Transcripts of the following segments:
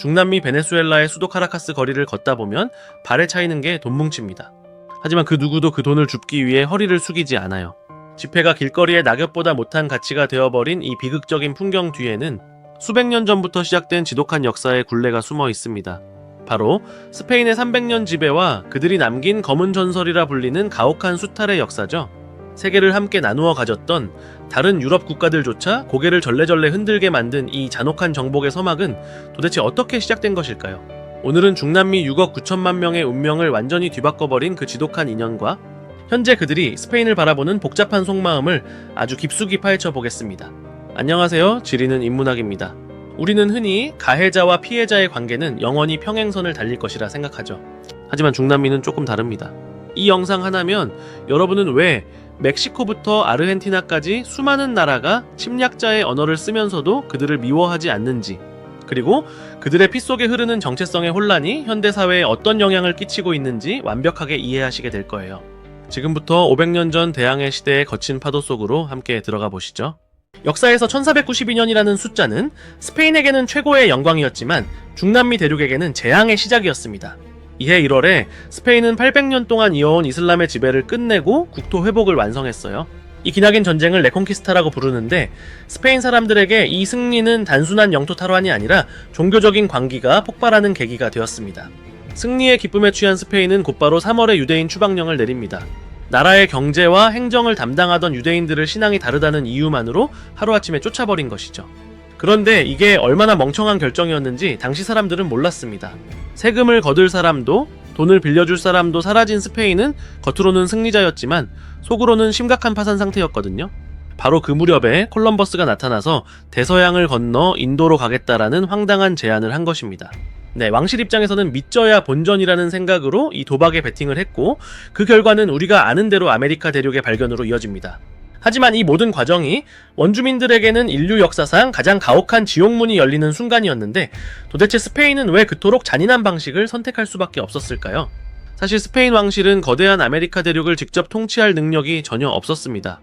중남미 베네수엘라의 수도 카라카스 거리를 걷다 보면 발에 차이는 게 돈 뭉칩니다. 하지만 그 누구도 그 돈을 줍기 위해 허리를 숙이지 않아요. 지폐가 길거리의 낙엽보다 못한 가치가 되어버린 이 비극적인 풍경 뒤에는 수백 년 전부터 시작된 지독한 역사의 굴레가 숨어 있습니다. 바로 스페인의 300년 지배와 그들이 남긴 검은 전설이라 불리는 가혹한 수탈의 역사죠. 세계를 함께 나누어 가졌던 다른 유럽 국가들조차 고개를 절레절레 흔들게 만든 이 잔혹한 정복의 서막은 도대체 어떻게 시작된 것일까요? 오늘은 중남미 6억 9천만 명의 운명을 완전히 뒤바꿔버린 그 지독한 인연과 현재 그들이 스페인을 바라보는 복잡한 속마음을 아주 깊숙이 파헤쳐 보겠습니다. 안녕하세요. 지리는 인문학입니다. 우리는 흔히 가해자와 피해자의 관계는 영원히 평행선을 달릴 것이라 생각하죠. 하지만 중남미는 조금 다릅니다. 이 영상 하나면 여러분은 왜 멕시코부터 아르헨티나까지 수많은 나라가 침략자의 언어를 쓰면서도 그들을 미워하지 않는지, 그리고 그들의 피 속에 흐르는 정체성의 혼란이 현대사회에 어떤 영향을 끼치고 있는지 완벽하게 이해하시게 될 거예요. 지금부터 500년 전 대항해 시대의 거친 파도 속으로 함께 들어가 보시죠. 역사에서 1492년이라는 숫자는 스페인에게는 최고의 영광이었지만 중남미 대륙에게는 재앙의 시작이었습니다. 이해 1월에 스페인은 800년 동안 이어온 이슬람의 지배를 끝내고 국토 회복을 완성했어요. 이 기나긴 전쟁을 레콩키스타라고 부르는데 스페인 사람들에게 이 승리는 단순한 영토 탈환이 아니라 종교적인 광기가 폭발하는 계기가 되었습니다. 승리의 기쁨에 취한 스페인은 곧바로 3월에 유대인 추방령을 내립니다. 나라의 경제와 행정을 담당하던 유대인들을 신앙이 다르다는 이유만으로 하루아침에 쫓아버린 것이죠. 그런데 이게 얼마나 멍청한 결정이었는지 당시 사람들은 몰랐습니다. 세금을 거둘 사람도 돈을 빌려줄 사람도 사라진 스페인은 겉으로는 승리자였지만 속으로는 심각한 파산 상태였거든요. 바로 그 무렵에 콜럼버스가 나타나서 대서양을 건너 인도로 가겠다라는 황당한 제안을 한 것입니다. 네, 왕실 입장에서는 믿져야 본전이라는 생각으로 이 도박에 베팅을 했고 그 결과는 우리가 아는 대로 아메리카 대륙의 발견으로 이어집니다. 하지만 이 모든 과정이 원주민들에게는 인류 역사상 가장 가혹한 지옥문이 열리는 순간이었는데 도대체 스페인은 왜 그토록 잔인한 방식을 선택할 수밖에 없었을까요? 사실 스페인 왕실은 거대한 아메리카 대륙을 직접 통치할 능력이 전혀 없었습니다.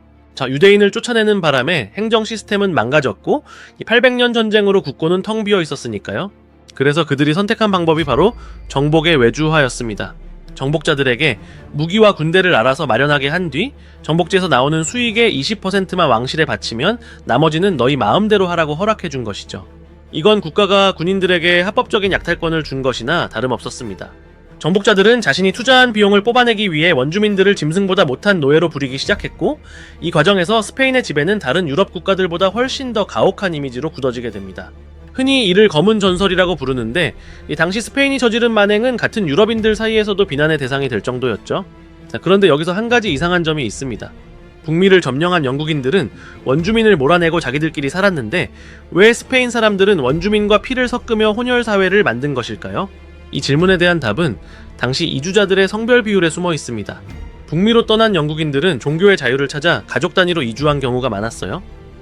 유대인을 쫓아내는 바람에 행정 시스템은 망가졌고 800년 전쟁으로 국고는 텅 비어 있었으니까요. 그래서 그들이 선택한 방법이 바로 정복의 외주화였습니다. 정복자들에게 무기와 군대를 알아서 마련하게 한 뒤 정복지에서 나오는 수익의 20%만 왕실에 바치면 나머지는 너희 마음대로 하라고 허락해 준 것이죠. 이건 국가가 군인들에게 합법적인 약탈권을 준 것이나 다름없었습니다. 정복자들은 자신이 투자한 비용을 뽑아내기 위해 원주민들을 짐승보다 못한 노예로 부리기 시작했고 이 과정에서 스페인의 지배는 다른 유럽 국가들보다 훨씬 더 가혹한 이미지로 굳어지게 됩니다. 흔히 이를 검은 전설이라고 부르는데 당시 스페인이 저지른 만행은 같은 유럽인들 사이에서도 비난의 대상이 될 정도였죠. 그런데 여기서 한 가지 이상한 점이 있습니다. 북미를 점령한 영국인들은 원주민을 몰아내고 자기들끼리 살았는데 왜 스페인 사람들은 원주민과 피를 섞으며 혼혈 사회를 만든 것일까요? 이 질문에 대한 답은 당시 이주자들의 성별 비율에 숨어 있습니다. 북미로 떠난 영국인들은 종교의 자유를 찾아 가족 단위로 이주한 경우가 많았어요.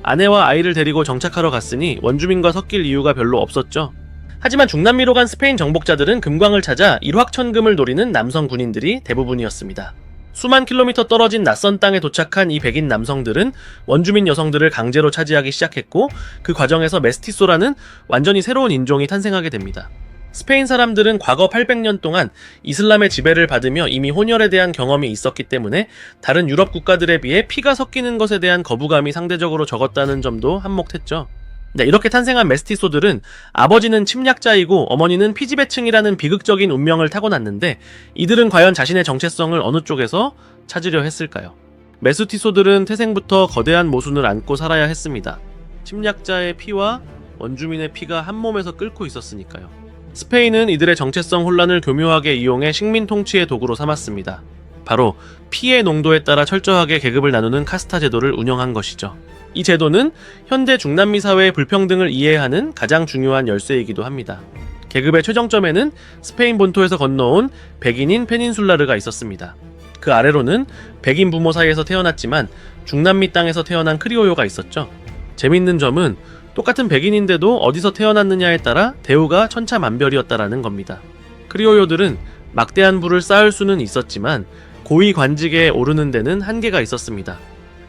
아내와 아이를 데리고 정착하러 갔으니 원주민과 섞일 이유가 별로 없었죠. 하지만 중남미로 간 스페인 정복자들은 금광을 찾아 일확천금을 노리는 남성 군인들이 대부분이었습니다. 수만 킬로미터 떨어진 낯선 땅에 도착한 이 백인 남성들은 원주민 여성들을 강제로 차지하기 시작했고 그 과정에서 메스티소라는 완전히 새로운 인종이 탄생하게 됩니다. 스페인 사람들은 과거 800년 동안 이슬람의 지배를 받으며 이미 혼혈에 대한 경험이 있었기 때문에 다른 유럽 국가들에 비해 피가 섞이는 것에 대한 거부감이 상대적으로 적었다는 점도 한몫했죠. 네, 이렇게 탄생한 메스티소들은 아버지는 침략자이고 어머니는 피지배층이라는 비극적인 운명을 타고났는데 이들은 과연 자신의 정체성을 어느 쪽에서 찾으려 했을까요? 메스티소들은 태생부터 거대한 모순을 안고 살아야 했습니다. 침략자의 피와 원주민의 피가 한 몸에서 끓고 있었으니까요. 스페인은 이들의 정체성 혼란을 교묘하게 이용해 식민 통치의 도구로 삼았습니다. 바로 피의 농도에 따라 철저하게 계급을 나누는 카스타 제도를 운영한 것이죠. 이 제도는 현대 중남미 사회의 불평등을 이해하는 가장 중요한 열쇠이기도 합니다. 계급의 최정점에는 스페인 본토에서 건너온 백인인 페닌술라르가 있었습니다. 그 아래로는 백인 부모 사이에서 태어났지만 중남미 땅에서 태어난 크리오요가 있었죠. 재밌는 점은 똑같은 백인인데도 어디서 태어났느냐에 따라 대우가 천차만별이었다라는 겁니다. 크리오요들은 막대한 부를 쌓을 수는 있었지만 고위 관직에 오르는 데는 한계가 있었습니다.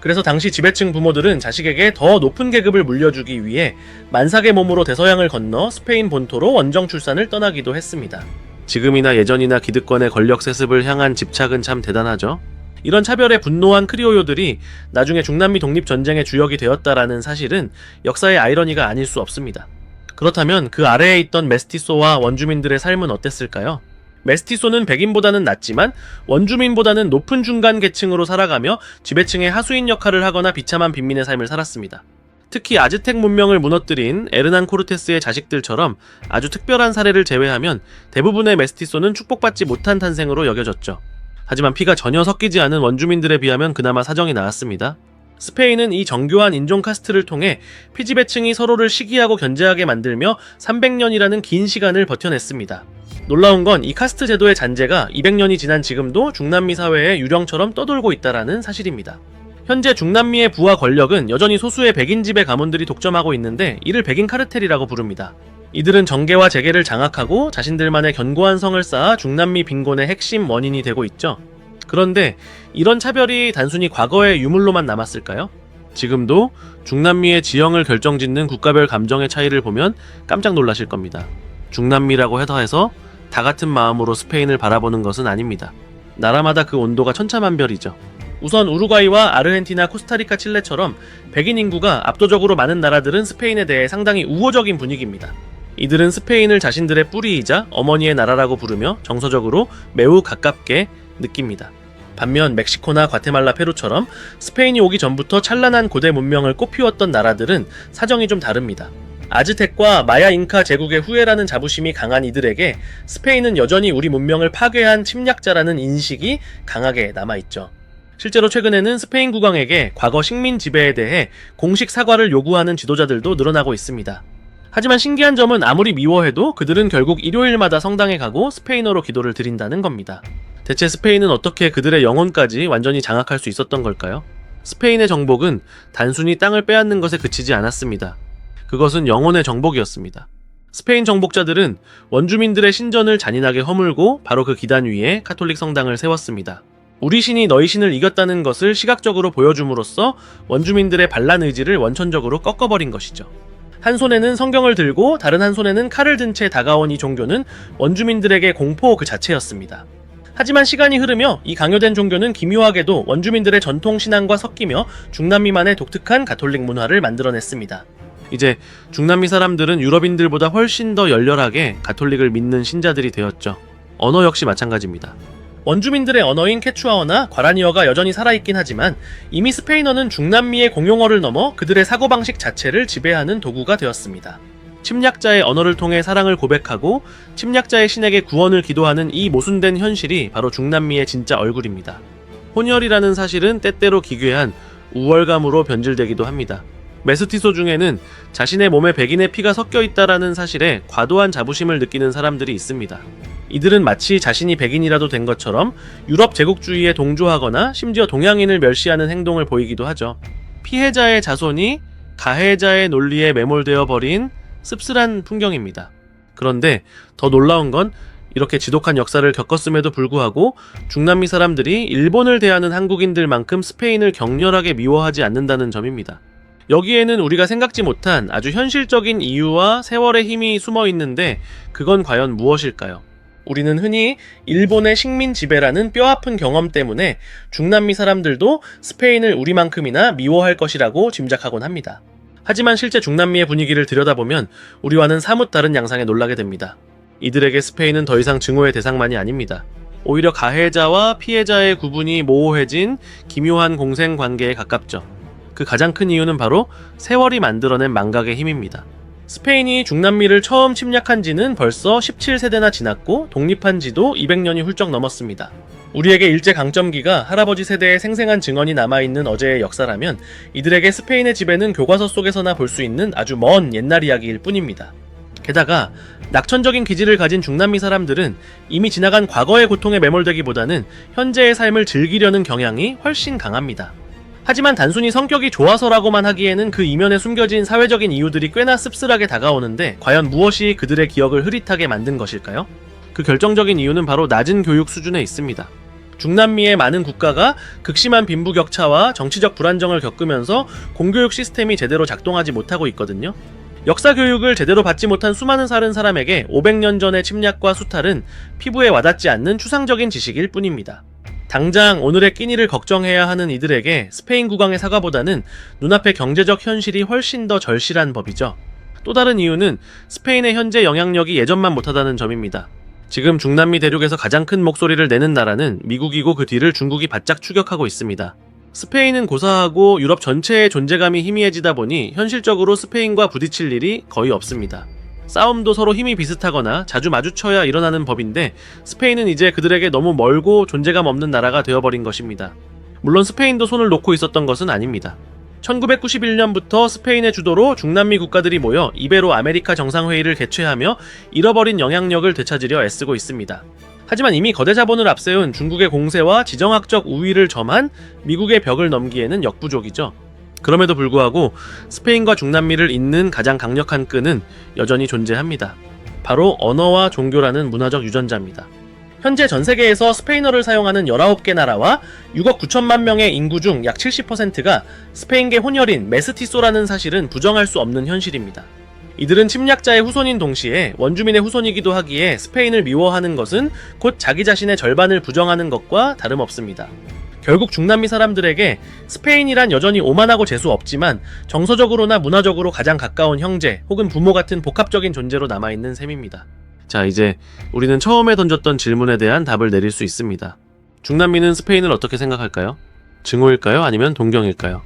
그래서 당시 지배층 부모들은 자식에게 더 높은 계급을 물려주기 위해 만삭의 몸으로 대서양을 건너 스페인 본토로 원정 출산을 떠나기도 했습니다. 지금이나 예전이나 기득권의 권력 세습을 향한 집착은 참 대단하죠. 이런 차별에 분노한 크리오요들이 나중에 중남미 독립전쟁의 주역이 되었다라는 사실은 역사의 아이러니가 아닐 수 없습니다. 그렇다면 그 아래에 있던 메스티소와 원주민들의 삶은 어땠을까요? 메스티소는 백인보다는 낫지만 원주민보다는 높은 중간 계층으로 살아가며 지배층의 하수인 역할을 하거나 비참한 빈민의 삶을 살았습니다. 특히 아즈텍 문명을 무너뜨린 에르난 코르테스의 자식들처럼 아주 특별한 사례를 제외하면 대부분의 메스티소는 축복받지 못한 탄생으로 여겨졌죠. 하지만 피가 전혀 섞이지 않은 원주민들에 비하면 그나마 사정이 나았습니다. 스페인은 이 정교한 인종 카스트를 통해 피지배층이 서로를 시기하고 견제하게 만들며 300년이라는 긴 시간을 버텨냈습니다. 놀라운 건 이 카스트 제도의 잔재가 200년이 지난 지금도 중남미 사회에 유령처럼 떠돌고 있다는 사실입니다. 현재 중남미의 부와 권력은 여전히 소수의 백인 지배 가문들이 독점하고 있는데 이를 백인 카르텔이라고 부릅니다. 이들은 정계와 재계를 장악하고 자신들만의 견고한 성을 쌓아 중남미 빈곤의 핵심 원인이 되고 있죠. 그런데 이런 차별이 단순히 과거의 유물로만 남았을까요? 지금도 중남미의 지형을 결정짓는 국가별 감정의 차이를 보면 깜짝 놀라실 겁니다. 중남미라고 해서 다 같은 마음으로 스페인을 바라보는 것은 아닙니다. 나라마다 그 온도가 천차만별이죠. 우선 우루과이와 아르헨티나, 코스타리카, 칠레처럼 백인 인구가 압도적으로 많은 나라들은 스페인에 대해 상당히 우호적인 분위기입니다. 이들은 스페인을 자신들의 뿌리이자 어머니의 나라라고 부르며 정서적으로 매우 가깝게 느낍니다. 반면 멕시코나 과테말라, 페루처럼 스페인이 오기 전부터 찬란한 고대 문명을 꽃피웠던 나라들은 사정이 좀 다릅니다. 아즈텍과 마야 잉카 제국의 후예라는 자부심이 강한 이들에게 스페인은 여전히 우리 문명을 파괴한 침략자라는 인식이 강하게 남아있죠. 실제로 최근에는 스페인 국왕에게 과거 식민 지배에 대해 공식 사과를 요구하는 지도자들도 늘어나고 있습니다. 하지만 신기한 점은 아무리 미워해도 그들은 결국 일요일마다 성당에 가고 스페인어로 기도를 드린다는 겁니다. 대체 스페인은 어떻게 그들의 영혼까지 완전히 장악할 수 있었던 걸까요? 스페인의 정복은 단순히 땅을 빼앗는 것에 그치지 않았습니다. 그것은 영혼의 정복이었습니다. 스페인 정복자들은 원주민들의 신전을 잔인하게 허물고 바로 그 기단 위에 카톨릭 성당을 세웠습니다. 우리 신이 너희 신을 이겼다는 것을 시각적으로 보여줌으로써 원주민들의 반란 의지를 원천적으로 꺾어버린 것이죠. 한 손에는 성경을 들고 다른 한 손에는 칼을 든 채 다가온 이 종교는 원주민들에게 공포 그 자체였습니다. 하지만 시간이 흐르며 이 강요된 종교는 기묘하게도 원주민들의 전통 신앙과 섞이며 중남미만의 독특한 가톨릭 문화를 만들어냈습니다. 이제 중남미 사람들은 유럽인들보다 훨씬 더 열렬하게 가톨릭을 믿는 신자들이 되었죠. 언어 역시 마찬가지입니다. 원주민들의 언어인 케추아어나 과라니어가 여전히 살아있긴 하지만 이미 스페인어는 중남미의 공용어를 넘어 그들의 사고방식 자체를 지배하는 도구가 되었습니다. 침략자의 언어를 통해 사랑을 고백하고 침략자의 신에게 구원을 기도하는 이 모순된 현실이 바로 중남미의 진짜 얼굴입니다. 혼혈이라는 사실은 때때로 기괴한 우월감으로 변질되기도 합니다. 메스티소 중에는 자신의 몸에 백인의 피가 섞여 있다라는 사실에 과도한 자부심을 느끼는 사람들이 있습니다. 이들은 마치 자신이 백인이라도 된 것처럼 유럽 제국주의에 동조하거나 심지어 동양인을 멸시하는 행동을 보이기도 하죠. 피해자의 자손이 가해자의 논리에 매몰되어 버린 씁쓸한 풍경입니다. 그런데 더 놀라운 건 이렇게 지독한 역사를 겪었음에도 불구하고 중남미 사람들이 일본을 대하는 한국인들만큼 스페인을 격렬하게 미워하지 않는다는 점입니다. 여기에는 우리가 생각지 못한 아주 현실적인 이유와 세월의 힘이 숨어 있는데 그건 과연 무엇일까요? 우리는 흔히 일본의 식민 지배라는 뼈아픈 경험 때문에 중남미 사람들도 스페인을 우리만큼이나 미워할 것이라고 짐작하곤 합니다. 하지만 실제 중남미의 분위기를 들여다보면 우리와는 사뭇 다른 양상에 놀라게 됩니다. 이들에게 스페인은 더 이상 증오의 대상만이 아닙니다. 오히려 가해자와 피해자의 구분이 모호해진 기묘한 공생관계에 가깝죠. 그 가장 큰 이유는 바로 세월이 만들어낸 망각의 힘입니다. 스페인이 중남미를 처음 침략한 지는 벌써 17세대나 지났고 독립한 지도 200년이 훌쩍 넘었습니다. 우리에게 일제강점기가 할아버지 세대의 생생한 증언이 남아있는 어제의 역사라면 이들에게 스페인의 지배는 교과서 속에서나 볼 수 있는 아주 먼 옛날 이야기일 뿐입니다. 게다가 낙천적인 기질을 가진 중남미 사람들은 이미 지나간 과거의 고통에 매몰되기보다는 현재의 삶을 즐기려는 경향이 훨씬 강합니다. 하지만 단순히 성격이 좋아서라고만 하기에는 그 이면에 숨겨진 사회적인 이유들이 꽤나 씁쓸하게 다가오는데 과연 무엇이 그들의 기억을 흐릿하게 만든 것일까요? 그 결정적인 이유는 바로 낮은 교육 수준에 있습니다. 중남미의 많은 국가가 극심한 빈부격차와 정치적 불안정을 겪으면서 공교육 시스템이 제대로 작동하지 못하고 있거든요. 역사 교육을 제대로 받지 못한 수많은 사는 사람에게 500년 전의 침략과 수탈은 피부에 와닿지 않는 추상적인 지식일 뿐입니다. 당장 오늘의 끼니를 걱정해야 하는 이들에게 스페인 국왕의 사과보다는 눈앞의 경제적 현실이 훨씬 더 절실한 법이죠. 또 다른 이유는 스페인의 현재 영향력이 예전만 못하다는 점입니다. 지금 중남미 대륙에서 가장 큰 목소리를 내는 나라는 미국이고 그 뒤를 중국이 바짝 추격하고 있습니다. 스페인은 고사하고 유럽 전체의 존재감이 희미해지다 보니 현실적으로 스페인과 부딪힐 일이 거의 없습니다. 싸움도 서로 힘이 비슷하거나 자주 마주쳐야 일어나는 법인데 스페인은 이제 그들에게 너무 멀고 존재감 없는 나라가 되어버린 것입니다. 물론 스페인도 손을 놓고 있었던 것은 아닙니다. 1991년부터 스페인의 주도로 중남미 국가들이 모여 이베로 아메리카 정상회의를 개최하며 잃어버린 영향력을 되찾으려 애쓰고 있습니다. 하지만 이미 거대 자본을 앞세운 중국의 공세와 지정학적 우위를 점한 미국의 벽을 넘기에는 역부족이죠. 그럼에도 불구하고 스페인과 중남미를 잇는 가장 강력한 끈은 여전히 존재합니다. 바로 언어와 종교라는 문화적 유전자입니다. 현재 전 세계에서 스페인어를 사용하는 19개 나라와 6억 9천만 명의 인구 중 약 70%가 스페인계 혼혈인 메스티소라는 사실은 부정할 수 없는 현실입니다. 이들은 침략자의 후손인 동시에 원주민의 후손이기도 하기에 스페인을 미워하는 것은 곧 자기 자신의 절반을 부정하는 것과 다름없습니다. 결국 중남미 사람들에게 스페인이란 여전히 오만하고 재수 없지만 정서적으로나 문화적으로 가장 가까운 형제 혹은 부모 같은 복합적인 존재로 남아있는 셈입니다. 자, 이제 우리는 처음에 던졌던 질문에 대한 답을 내릴 수 있습니다. 중남미는 스페인을 어떻게 생각할까요? 증오일까요? 아니면 동경일까요?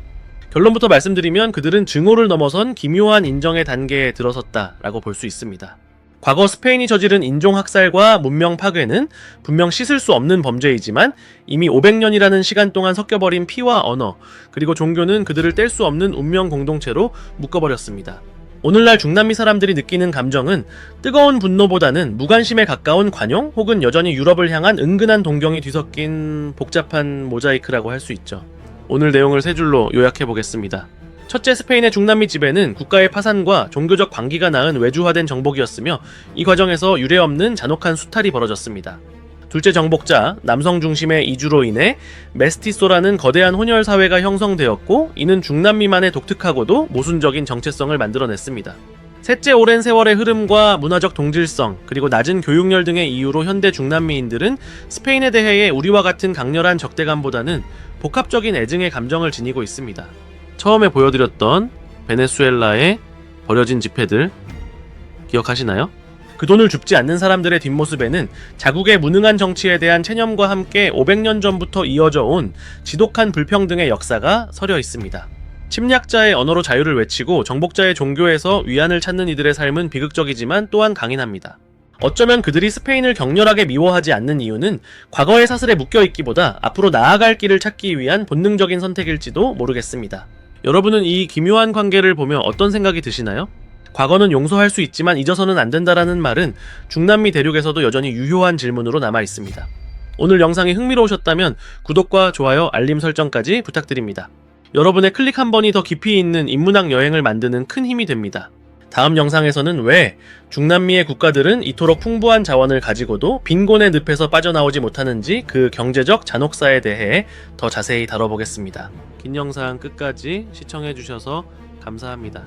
결론부터 말씀드리면 그들은 증오를 넘어선 기묘한 인정의 단계에 들어섰다라고 볼 수 있습니다. 과거 스페인이 저지른 인종학살과 문명 파괴는 분명 씻을 수 없는 범죄이지만 이미 500년이라는 시간 동안 섞여버린 피와 언어, 그리고 종교는 그들을 뗄 수 없는 운명 공동체로 묶어버렸습니다. 오늘날 중남미 사람들이 느끼는 감정은 뜨거운 분노보다는 무관심에 가까운 관용 혹은 여전히 유럽을 향한 은근한 동경이 뒤섞인 복잡한 모자이크라고 할 수 있죠. 오늘 내용을 세 줄로 요약해보겠습니다. 첫째, 스페인의 중남미 지배는 국가의 파산과 종교적 광기가 낳은 외주화된 정복이었으며 이 과정에서 유례없는 잔혹한 수탈이 벌어졌습니다. 둘째, 정복자, 남성 중심의 이주로 인해 메스티소라는 거대한 혼혈 사회가 형성되었고 이는 중남미만의 독특하고도 모순적인 정체성을 만들어냈습니다. 셋째, 오랜 세월의 흐름과 문화적 동질성 그리고 낮은 교육열 등의 이유로 현대 중남미인들은 스페인에 대해의 우리와 같은 강렬한 적대감보다는 복합적인 애증의 감정을 지니고 있습니다. 처음에 보여드렸던 베네수엘라의 버려진 지폐들 기억하시나요? 그 돈을 줍지 않는 사람들의 뒷모습에는 자국의 무능한 정치에 대한 체념과 함께 500년 전부터 이어져 온 지독한 불평등의 역사가 서려 있습니다. 침략자의 언어로 자유를 외치고 정복자의 종교에서 위안을 찾는 이들의 삶은 비극적이지만 또한 강인합니다. 어쩌면 그들이 스페인을 격렬하게 미워하지 않는 이유는 과거의 사슬에 묶여있기보다 앞으로 나아갈 길을 찾기 위한 본능적인 선택일지도 모르겠습니다. 여러분은 이 기묘한 관계를 보며 어떤 생각이 드시나요? 과거는 용서할 수 있지만 잊어서는 안 된다라는 말은 중남미 대륙에서도 여전히 유효한 질문으로 남아 있습니다. 오늘 영상이 흥미로우셨다면 구독과 좋아요, 알림 설정까지 부탁드립니다. 여러분의 클릭 한 번이 더 깊이 있는 인문학 여행을 만드는 큰 힘이 됩니다. 다음 영상에서는 왜 중남미의 국가들은 이토록 풍부한 자원을 가지고도 빈곤의 늪에서 빠져나오지 못하는지 그 경제적 잔혹사에 대해 더 자세히 다뤄보겠습니다. 긴 영상 끝까지 시청해주셔서 감사합니다.